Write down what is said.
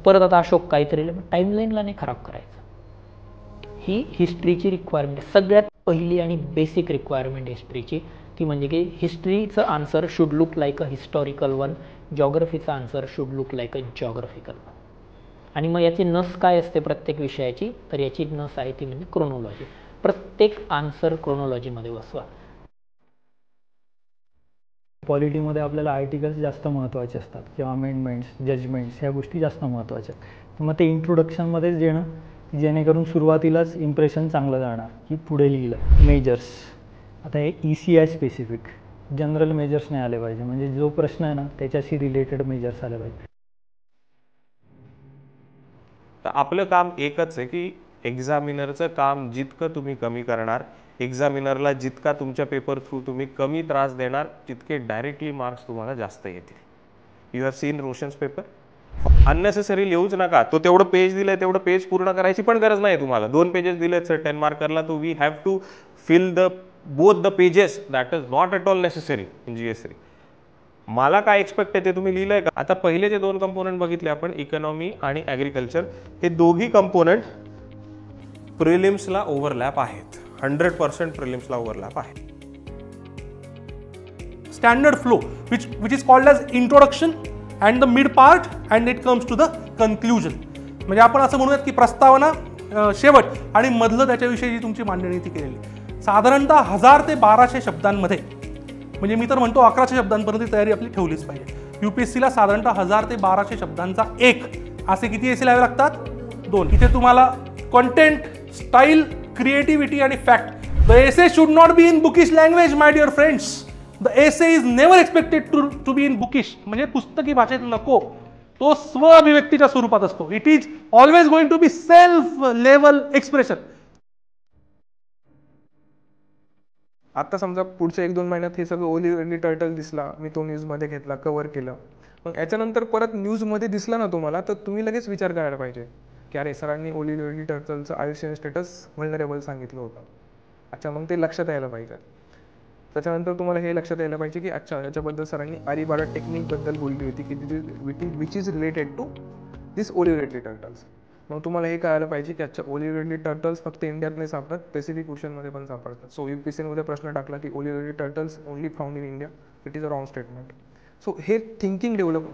परत आता अशोक काहीतरी टाईमलाईनला नाही खराब करायचं. ही हिस्ट्रीची रिक्वायरमेंट आहे, सगळ्यात पहिली आणि बेसिक रिक्वायरमेंट हिस्ट्रीची, ती म्हणजे की हिस्ट्रीचं answer should look like a historical one, जॉग्रफीचा answer should look like a geographical one. आणि मग याची नस काय असते प्रत्येक विषयाची, तर याची नस आहे ती म्हणजे क्रोनॉलॉजी. प्रत्येक आन्सर क्रोनॉलॉजीमध्ये बसवा. पॉलिटीमध्ये आपल्याला आर्टिकल्स जास्त महत्त्वाचे असतात किंवा अमेंडमेंट्स, जजमेंट्स ह्या गोष्टी जास्त महत्त्वाच्या आहेत. मग ते इंट्रोडक्शनमध्येच देणं, जेणेकरून सुरुवातीलाच इम्प्रेशन चांगलं जाणार की पुढे लिहिलं. मेजर्स, आता हे ECI स्पेसिफिक, जनरल मेजर्स नाही आले पाहिजे, म्हणजे जो प्रश्न आहे ना त्याच्याशी रिलेटेड मेजर्स आले पाहिजे. तर आपलं काम एकच आहे की एक्झामिनरचं काम जितकं तुम्ही कमी करणार, एक्झामिनरला जितका तुमच्या पेपर थ्रू तुम्ही कमी त्रास देणार, तितके डायरेक्टली मार्क्स तुम्हाला जास्त येतील. You have seen Roshan's paper. Unnecessary लिहूच नका. तो तेवढं पेज दिलंय तेवढं पेज पूर्ण करायची पण गरज नाही तुम्हाला. 2 पेजेस दिलेत सर 10 मार्करला, तो we have to fill the both the pages. That is not at all necessary in GS3. मला काय एक्सपेक्ट आहे ते तुम्ही लिहिलंय का? आता पहिले जे 2 कंपोनंट बघितले आपण, इकॉनॉमी आणि ॲग्रिकल्चर, हे दोघी कंपोनंट प्रिलिम्सला ओव्हरलॅप आहेत. 100% प्रिलिम्सला ओव्हरलॅप आहे. Standard flow which is called as introduction and the mid part and it comes to the conclusion. म्हणजे आपण असं म्हणूयात की प्रस्तावना, शेवट आणि मधलं त्याच्याविषयी तुमची मांडणी ती केलेली. साधारणतः 1000 ते 1200 शब्दांमध्ये, म्हणजे मी तर म्हणतो 1100 शब्दांपर्यंत तयारी आपली ठेवलीच पाहिजे. UPSCला साधारणतः 1000 ते 1200 शब्दांचा एक असे किती एसे लिहावे लागतात? 2. इथे तुम्हाला कंटेंट, स्टाईल, क्रिएटिव्हिटी आणि fact. The essay should not be in bookish language my dear friends. The essay is never expected to be in bookish, म्हणजे पुस्तकी भाषेत नको. तो स्व अभिव्यक्तीच्या स्वरूपात असतो. It is always going to be self level expression. आता समजा पुढच्या 1-2 महिन्यात हे सगळं ओली टर्टल दिसला, मी तो न्यूजमध्ये घेतला, कव्हर केलं, मग याच्यानंतर परत न्यूजमध्ये दिसला ना तुम्हाला, तर तुम्ही लगेच विचार करायला पाहिजे की अरे सरांनी ओली टर्टलचं आयुष्य स्टेटस व्हल्नरेबल सांगितलं होतं. अच्छा, मग ते लक्षात यायला पाहिजे. त्याच्यानंतर तुम्हाला हे लक्षात यायला पाहिजे की अच्छा, याच्याबद्दल सरांनी अरिबाडा टेक्निकबद्दल बोलली होती की which is related to this olivated turtles. मग तुम्हाला हे कळायला पाहिजे की अच्छा, ओलिव्हेटेड टर्टल्स फक्त इंडियात नाही सापडत, पॅसिफिक ओशनमध्ये पण सापडतात. सो UPSCमध्ये प्रश्न टाकला की olivated turtles only found in India, it is a wrong statement. So हे थिंकिंग डेव्हलप